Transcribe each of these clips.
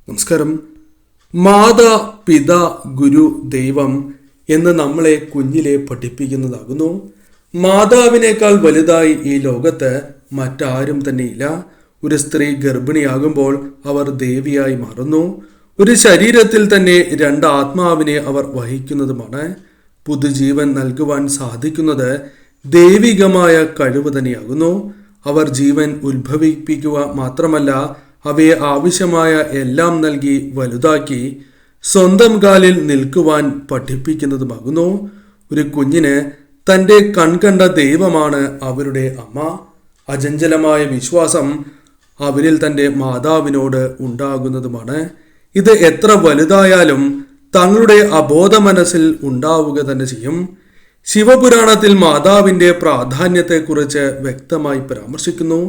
നമസ്കാരം. മാതാ പിതാ ഗുരു ദൈവം എന്ന് നമ്മളെ കുഞ്ഞിലെ പഠിപ്പിക്കുന്നതാകുന്നു. മാതാവിനേക്കാൾ വലുതായി ഈ ലോകത്ത് മറ്റാരും തന്നെയില്ല. ഒരു സ്ത്രീ ഗർഭിണിയാകുമ്പോൾ അവർ ദേവിയായി മാറുന്നു. ഒരു ശരീരത്തിൽ തന്നെ രണ്ട് ആത്മാവിനെ അവർ വഹിക്കുന്നതുമാണ്. പുതുജീവൻ നൽകുവാൻ സാധിക്കുന്നത് ദൈവികമായ കഴിവ് തന്നെയാകുന്നു. അവർ ജീവൻ ഉത്ഭവിപ്പിക്കുക മാത്രമല്ല, അവയെ ആവശ്യമായ എല്ലാം നൽകി വലുതാക്കി സ്വന്തം കാലിൽ നിൽക്കുവാൻ പഠിപ്പിക്കുന്നതുമാകുന്നു. ഒരു കുഞ്ഞിന് തൻ്റെ കൺകണ്ട ദൈവമാണ് അവരുടെ അമ്മ. അചഞ്ചലമായ വിശ്വാസം അവരിൽ തൻ്റെ മാതാവിനോട് ഉണ്ടാകുന്നതുമാണ്. ഇത് എത്ര വലുതായാലും തങ്ങളുടെ അബോധ മനസ്സിൽ ഉണ്ടാവുക തന്നെ ചെയ്യും. ശിവപുരാണത്തിൽ മാതാവിൻ്റെ പ്രാധാന്യത്തെക്കുറിച്ച് വ്യക്തമായി പരാമർശിക്കുന്നു.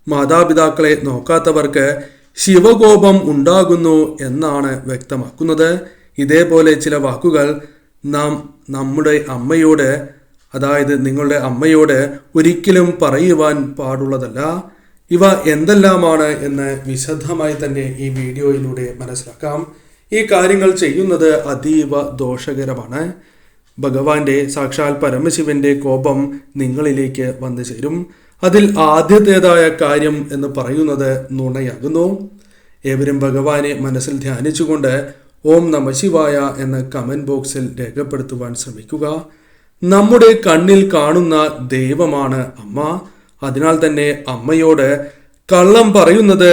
മാതാപിതാക്കളെ നോക്കാത്തവർക്ക് ശിവകോപം ഉണ്ടാകുന്നു എന്നാണ് വ്യക്തമാക്കുന്നത്. ഇതേപോലെ ചില വാക്കുകൾ നാം നമ്മുടെ അമ്മയോട്, അതായത് നിങ്ങളുടെ അമ്മയോട് ഒരിക്കലും പറയുവാൻ പാടുള്ളതല്ല. ഇവ എന്തെല്ലാമാണ് എന്ന് വിശദമായി തന്നെ ഈ വീഡിയോയിലൂടെ മനസ്സിലാക്കാം. ഈ കാര്യങ്ങൾ ചെയ്യുന്നത് അതീവ ദോഷകരമാണ്. ഭഗവാന്റെ സാക്ഷാൽ പരമശിവന്റെ കോപം നിങ്ങളിലേക്ക് വന്നു ചേരും. അതിൽ ആദ്യത്തേതായ കാര്യം എന്ന് പറയുന്നത് നുണയാകുന്നു. ഏവരും ഭഗവാനെ മനസ്സിൽ ധ്യാനിച്ചുകൊണ്ട് ഓം നമ ശിവായ എന്ന് കമന്റ് ബോക്സിൽ രേഖപ്പെടുത്തുവാൻ ശ്രമിക്കുക. നമ്മുടെ കണ്ണിൽ കാണുന്ന ദൈവമാണ് അമ്മ. അതിനാൽ തന്നെ അമ്മയോട് കള്ളം പറയുന്നത്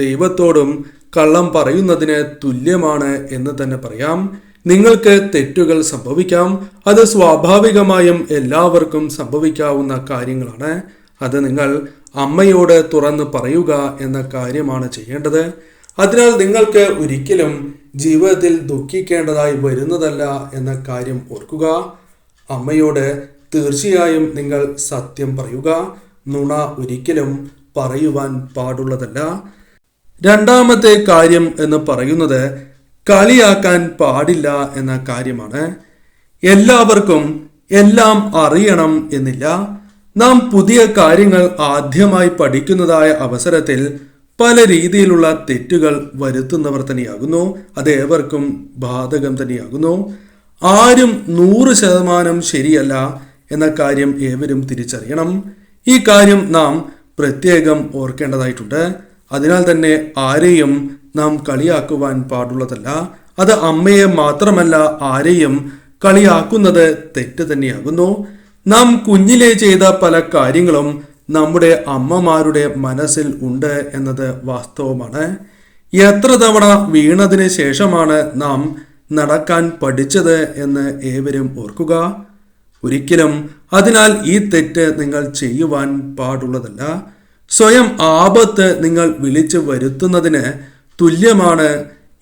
ദൈവത്തോടും കള്ളം പറയുന്നതിന് തുല്യമാണ് എന്ന് തന്നെ പറയാം. നിങ്ങൾക്ക് തെറ്റുകൾ സംഭവിക്കാം. അത് സ്വാഭാവികമായും എല്ലാവർക്കും സംഭവിക്കാവുന്ന കാര്യങ്ങളാണ്. അത് നിങ്ങൾ അമ്മയോട് തുറന്ന് പറയുക എന്ന കാര്യമാണ് ചെയ്യേണ്ടത്. അതിനാൽ നിങ്ങൾക്ക് ഒരിക്കലും ജീവിതത്തിൽ ദുഃഖിക്കേണ്ടതായി വരുന്നതല്ല എന്ന കാര്യം ഓർക്കുക. അമ്മയോട് തീർച്ചയായും നിങ്ങൾ സത്യം പറയുക. നുണ ഒരിക്കലും പറയുവാൻ പാടുള്ളതല്ല. രണ്ടാമത്തെ കാര്യം എന്ന് പറയുന്നത് കളിയാക്കാൻ പാടില്ല എന്ന കാര്യമാണ്. എല്ലാവർക്കും എല്ലാം അറിയണം എന്നില്ല. നാം പുതിയ കാര്യങ്ങൾ ആദ്യമായി പഠിക്കുന്നതായ അവസരത്തിൽ പല രീതിയിലുള്ള തെറ്റുകൾ വരുത്തുന്നവർ തന്നെയാകുന്നു. അത് ഏവർക്കും ബാധകം തന്നെയാകുന്നു. ആരും 100% ശരിയല്ല എന്ന കാര്യം ഏവരും തിരിച്ചറിയണം. ഈ കാര്യം നാം പ്രത്യേകം ഓർക്കേണ്ടതായിട്ടുണ്ട്. അതിനാൽ തന്നെ ആരെയും നാം കളിയാക്കുവാൻ പാടുള്ളതല്ല. അത് അമ്മയെ മാത്രമല്ല, ആരെയും കളിയാക്കുന്നത് തെറ്റ് തന്നെയാകുന്നു. നാം കുഞ്ഞിലെ ചെയ്ത പല കാര്യങ്ങളും നമ്മുടെ അമ്മമാരുടെ മനസ്സിൽ ഉണ്ട് എന്നത് വാസ്തവമാണ്. എത്ര തവണ വീണതിന് ശേഷമാണ് നാം നടക്കാൻ പഠിച്ചത് എന്ന് ഏവരും ഓർക്കുക. ഒരിക്കലും അതിനാൽ ഈ തെറ്റ് നിങ്ങൾ ചെയ്യുവാൻ പാടുള്ളതല്ല. സ്വയം ആപത്ത് നിങ്ങൾ വിളിച്ചു വരുത്തുന്നതിന് തുല്യമാണ്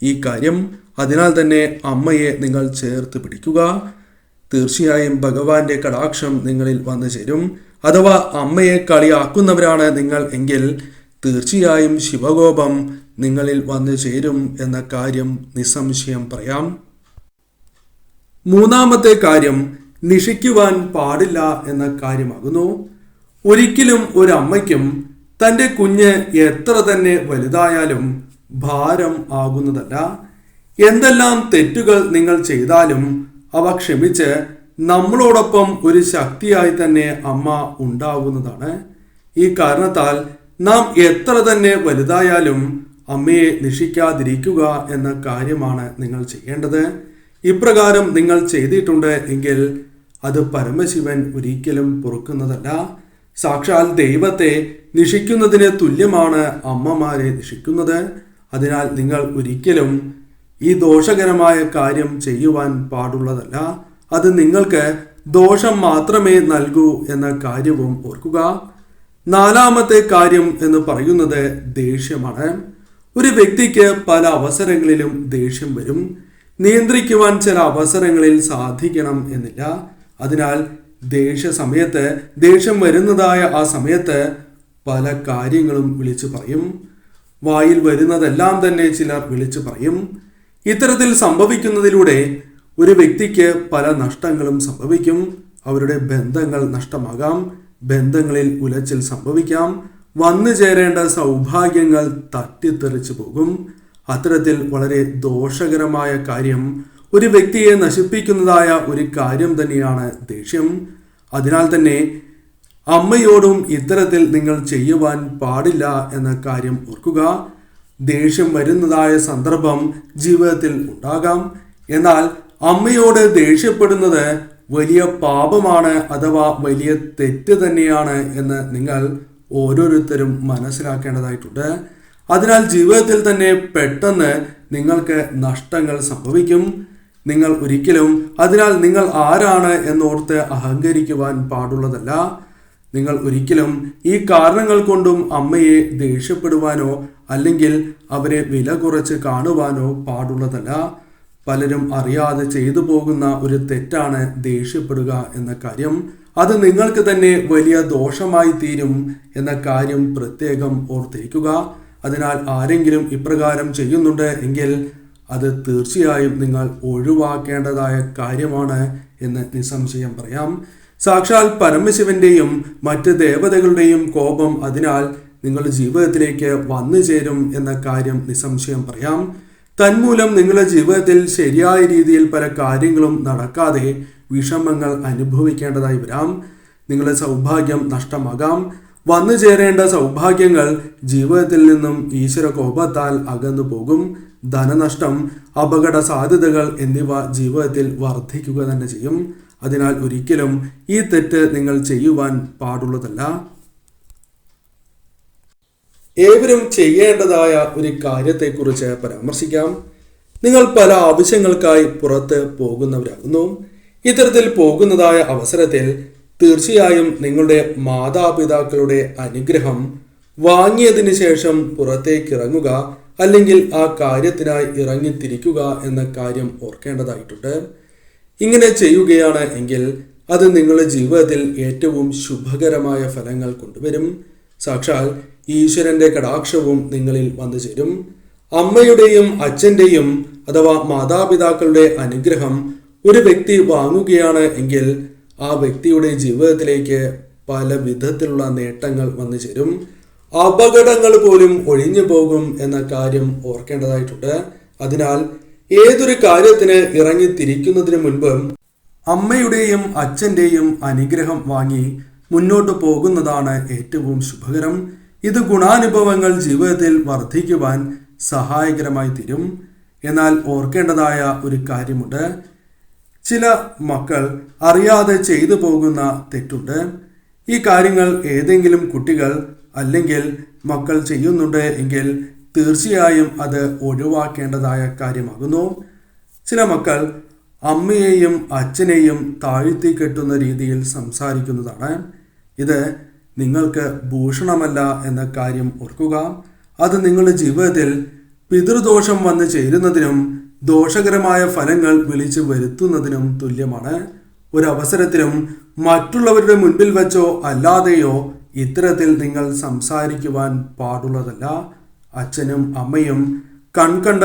ഈ കാര്യം. അതിനാൽ തന്നെ അമ്മയെ നിങ്ങൾ ചേർത്ത് പിടിക്കുക. തീർച്ചയായും ഭഗവാന്റെ കടാക്ഷം നിങ്ങളിൽ വന്നു ചേരും. അഥവാ അമ്മയെ കളിയാക്കുന്നവരാണ് നിങ്ങൾ എങ്കിൽ തീർച്ചയായും ശിവകോപം നിങ്ങളിൽ വന്നു ചേരും എന്ന കാര്യം നിസ്സംശയം പറയാം. മൂന്നാമത്തെ കാര്യം നിഷിക്കുവാൻ പാടില്ല എന്ന കാര്യമാകുന്നു. ഒരിക്കലും ഒരു അമ്മയ്ക്കും തൻ്റെ കുഞ്ഞ് എത്ര തന്നെ വലുതായാലും ഭാരം ആകുന്നതല്ല. എന്തെല്ലാം തെറ്റുകൾ നിങ്ങൾ ചെയ്താലും അവ ക്ഷമിച്ച് നമ്മളോടൊപ്പം ഒരു ശക്തിയായി തന്നെ അമ്മ ഉണ്ടാവുന്നതാണ്. ഈ കാരണത്താൽ നാം എത്ര തന്നെ വലുതായാലും അമ്മയെ നിഷിക്കാതിരിക്കുക എന്ന കാര്യമാണ് നിങ്ങൾ ചെയ്യേണ്ടത്. ഇപ്രകാരം നിങ്ങൾ ചെയ്തിട്ടുണ്ട് എങ്കിൽ അത് പരമശിവൻ ഒരിക്കലും പൊറുക്കുന്നതല്ല. സാക്ഷാൽ ദൈവത്തെ നിഷിക്കുന്നതിന് തുല്യമാണ് അമ്മമാരെ നിഷിക്കുന്നത്. അതിനാൽ നിങ്ങൾ ഒരിക്കലും ഈ ദോഷകരമായ കാര്യം ചെയ്യുവാൻ പാടുള്ളതല്ല. അത് നിങ്ങൾക്ക് ദോഷം മാത്രമേ നൽകൂ എന്ന കാര്യവും ഓർക്കുക. നാലാമത്തെ കാര്യം എന്ന് പറയുന്നത് ദേഷ്യമാണ്. ഒരു വ്യക്തിക്ക് പല അവസരങ്ങളിലും ദേഷ്യം വരും. നിയന്ത്രിക്കുവാൻ ചില അവസരങ്ങളിൽ സാധിക്കണം എന്നില്ല. അതിനാൽ സമയത്ത് ദേഷ്യം വരുന്നതായ ആ സമയത്ത് പല കാര്യങ്ങളും വിളിച്ചു പറയും. വായിൽ വരുന്നതെല്ലാം തന്നെ ചിലർ വിളിച്ചു പറയും. ഇത്തരത്തിൽ സംഭവിക്കുന്നതിലൂടെ ഒരു വ്യക്തിക്ക് പല നഷ്ടങ്ങളും സംഭവിക്കും. അവരുടെ ബന്ധങ്ങൾ നഷ്ടമാകാം. ബന്ധങ്ങളിൽ ഉലച്ചിൽ സംഭവിക്കാം. വന്നു ചേരേണ്ട സൗഭാഗ്യങ്ങൾ തട്ടിത്തെറിച്ചു പോകും. അത്തരത്തിൽ വളരെ ദോഷകരമായ കാര്യം, ഒരു വ്യക്തിയെ നശിപ്പിക്കുന്നതായ ഒരു കാര്യം തന്നെയാണ് ദേഷ്യം. അതിനാൽ തന്നെ അമ്മയോടും ഇത്തരത്തിൽ നിങ്ങൾ ചെയ്യുവാൻ പാടില്ല എന്ന കാര്യം ഓർക്കുക. ദേഷ്യം വരുന്നതായ സന്ദർഭം ജീവിതത്തിൽ ഉണ്ടാകാം. എന്നാൽ അമ്മയോട് ദേഷ്യപ്പെടുന്നത് വലിയ പാപമാണ് അഥവാ വലിയ തെറ്റ് തന്നെയാണ് എന്ന് നിങ്ങൾ ഓരോരുത്തരും മനസ്സിലാക്കേണ്ടതായിട്ടുണ്ട്. അതിനാൽ ജീവിതത്തിൽ തന്നെ പെട്ടെന്ന് നിങ്ങൾക്ക് നഷ്ടങ്ങൾ സംഭവിക്കും. നിങ്ങൾ ഒരിക്കലും അതിനാൽ നിങ്ങൾ ആരാണ് എന്നോർത്ത് അഹങ്കരിക്കുവാൻ പാടുള്ളതല്ല. നിങ്ങൾ ഒരിക്കലും ഈ കാരണങ്ങൾ കൊണ്ടും അമ്മയെ ദേഷ്യപ്പെടുവാനോ അല്ലെങ്കിൽ അവരെ വില കുറച്ച് കാണുവാനോ പാടുള്ളതല്ല. പലരും അറിയാതെ ചെയ്തു പോകുന്ന ഒരു തെറ്റാണ് ദേഷ്യപ്പെടുക എന്ന കാര്യം. അത് നിങ്ങൾക്ക് തന്നെ വലിയ ദോഷമായി തീരും എന്ന കാര്യം പ്രത്യേകം ഓർത്തിരിക്കുക. അതിനാൽ ആരെങ്കിലും ഇപ്രകാരം ചെയ്യുന്നുണ്ട് എങ്കിൽ അത് തീർച്ചയായും നിങ്ങൾ ഒഴിവാക്കേണ്ടതായ കാര്യമാണ് എന്ന് നിസ്സംശയം പറയാം. സാക്ഷാൽ പരമശിവന്റെയും മറ്റ് ദേവതകളുടെയും കോപം അതിനാൽ നിങ്ങളുടെ ജീവിതത്തിലേക്ക് വന്നു ചേരും എന്ന കാര്യം നിസ്സംശയം പറയാം. തന്മൂലം നിങ്ങളുടെ ജീവിതത്തിൽ ശരിയായ രീതിയിൽ പല കാര്യങ്ങളും നടക്കാതെ വിഷമങ്ങൾ അനുഭവിക്കേണ്ടതായി വരാം. നിങ്ങളുടെ സൗഭാഗ്യം നഷ്ടമാകാം. വന്നു ചേരേണ്ട സൗഭാഗ്യങ്ങൾ ജീവിതത്തിൽ നിന്നും ഈശ്വര കോപത്താൽ അകന്നു പോകും. ധനനഷ്ടം, അപകട സാധ്യതകൾ എന്നിവ ജീവിതത്തിൽ വർദ്ധിക്കുക തന്നെ ചെയ്യും. അതിനാൽ ഒരിക്കലും ഈ തെറ്റ് നിങ്ങൾ ചെയ്യുവാൻ പാടുള്ളതല്ല. ഏവരും ചെയ്യേണ്ടതായ ഒരു കാര്യത്തെക്കുറിച്ച് പരാമർശിക്കാം. നിങ്ങൾ പല ആവശ്യങ്ങൾക്കായി പുറത്ത് പോകുന്നവരാകുന്നു. ഇത്തരത്തിൽ പോകുന്നതായ അവസരത്തിൽ തീർച്ചയായും നിങ്ങളുടെ മാതാപിതാക്കളുടെ അനുഗ്രഹം വാങ്ങിയതിന് ശേഷം പുറത്തേക്ക് ഇറങ്ങുക, അല്ലെങ്കിൽ ആ കാര്യത്തിനായി ഇറങ്ങിത്തിരിക്കുക എന്ന കാര്യം ഓർക്കേണ്ടതായിട്ടുണ്ട്. ഇങ്ങനെ ചെയ്യുകയാണ് എങ്കിൽ അത് നിങ്ങളുടെ ജീവിതത്തിൽ ഏറ്റവും ശുഭകരമായ ഫലങ്ങൾ കൊണ്ടുവരും. സാക്ഷാൽ ഈശ്വരന്റെ കടാക്ഷവും നിങ്ങളിൽ വന്നു ചേരും. അമ്മയുടെയും അച്ഛന്റെയും അഥവാ മാതാപിതാക്കളുടെ അനുഗ്രഹം ഒരു വ്യക്തി വാങ്ങുകയാണ് എങ്കിൽ ആ വ്യക്തിയുടെ ജീവിതത്തിലേക്ക് പല വിധത്തിലുള്ള നേട്ടങ്ങൾ വന്നു ചേരും. അപകടങ്ങൾ പോലും ഒഴിഞ്ഞു പോകും എന്ന കാര്യം ഓർക്കേണ്ടതായിട്ടുണ്ട്. അതിനാൽ ഏതൊരു കാര്യത്തിന് ഇറങ്ങിത്തിരിക്കുന്നതിന് മുൻപ് അമ്മയുടെയും അച്ഛന്റെയും അനുഗ്രഹം വാങ്ങി മുന്നോട്ട് പോകുന്നതാണ് ഏറ്റവും ശുഭകരം. ഇത് ഗുണാനുഭവങ്ങൾ ജീവിതത്തിൽ വർദ്ധിക്കുവാൻ സഹായകരമായി തീരും. എന്നാൽ ഓർക്കേണ്ടതായ ഒരു കാര്യമുണ്ട്. ചില മക്കൾ അറിയാതെ ചെയ്തു പോകുന്ന തെറ്റുണ്ട്. ഈ കാര്യങ്ങൾ ഏതെങ്കിലും കുട്ടികൾ അല്ലെങ്കിൽ മക്കൾ ചെയ്യുന്നുണ്ട് എങ്കിൽ തീർച്ചയായും അത് ഒഴിവാക്കേണ്ടതായ കാര്യമാകുന്നു. ചില മക്കൾ അമ്മയെയും അച്ഛനെയും താഴ്ത്തി കെട്ടുന്ന രീതിയിൽ സംസാരിക്കുന്നതാണ്. ഇത് നിങ്ങൾക്ക് ഭൂഷണമല്ല എന്ന കാര്യം ഓർക്കുക. അത് നിങ്ങളുടെ ജീവിതത്തിൽ പിതൃദോഷം വന്നു ചേരുന്നതിനും ദോഷകരമായ ഫലങ്ങൾ വിളിച്ചു വരുത്തുന്നതിനും തുല്യമാണ്. ഒരവസരത്തിലും മറ്റുള്ളവരുടെ മുൻപിൽ വെച്ചോ അല്ലാതെയോ ഇത്തരത്തിൽ നിങ്ങൾ സംസാരിക്കുവാൻ പാടുള്ളതല്ല. അച്ഛനും അമ്മയും കൺകണ്ട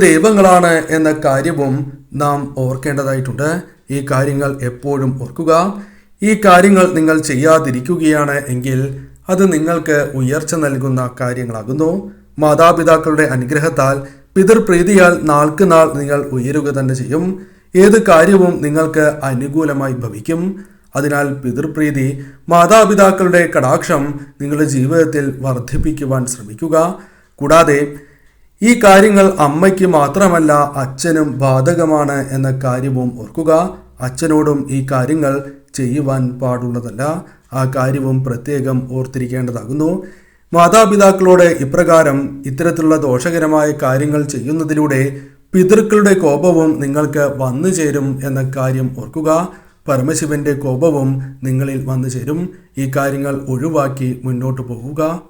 ദൈവങ്ങളാണ് എന്ന കാര്യവും നാം ഓർക്കേണ്ടതായിട്ടുണ്ട്. ഈ കാര്യങ്ങൾ എപ്പോഴും ഓർക്കുക. ഈ കാര്യങ്ങൾ നിങ്ങൾ ചെയ്യാതിരിക്കുകയാണ് എങ്കിൽ അത് നിങ്ങൾക്ക് ഉയർച്ച നൽകുന്ന കാര്യങ്ങളാകുന്നു. മാതാപിതാക്കളുടെ അനുഗ്രഹത്താൽ പിതൃപ്രീതിയാൽ നാൾക്ക് നാൾ നിങ്ങൾ ഉയരുക തന്നെ ചെയ്യും. ഏത് കാര്യവും നിങ്ങൾക്ക് അനുകൂലമായി ഭവിക്കും. അതിനാൽ പിതൃപ്രീതി, മാതാപിതാക്കളുടെ കടാക്ഷം നിങ്ങളുടെ ജീവിതത്തിൽ വർദ്ധിപ്പിക്കുവാൻ ശ്രമിക്കുക. കൂടാതെ ഈ കാര്യങ്ങൾ അമ്മയ്ക്ക് മാത്രമല്ല അച്ഛനും ബാധകമാണ് എന്ന കാര്യവും ഓർക്കുക. അച്ഛനോടും ഈ കാര്യങ്ങൾ ചെയ്യുവാൻ പാടുള്ളതല്ല. ആ കാര്യവും പ്രത്യേകം ഓർത്തിരിക്കേണ്ടതാകുന്നു. മാതാപിതാക്കളോട് ഇപ്രകാരം ഇത്തരത്തിലുള്ള ദോഷകരമായ കാര്യങ്ങൾ ചെയ്യുന്നതിലൂടെ പിതൃക്കളുടെ കോപവും നിങ്ങൾക്ക് വന്നു ചേരും എന്ന കാര്യം ഓർക്കുക. പരമശിവന്റെ കോപവും നിങ്ങളിൽ വന്നു ചേരും. ഈ കാര്യങ്ങൾ ഒഴിവാക്കി മുന്നോട്ട് പോവുക.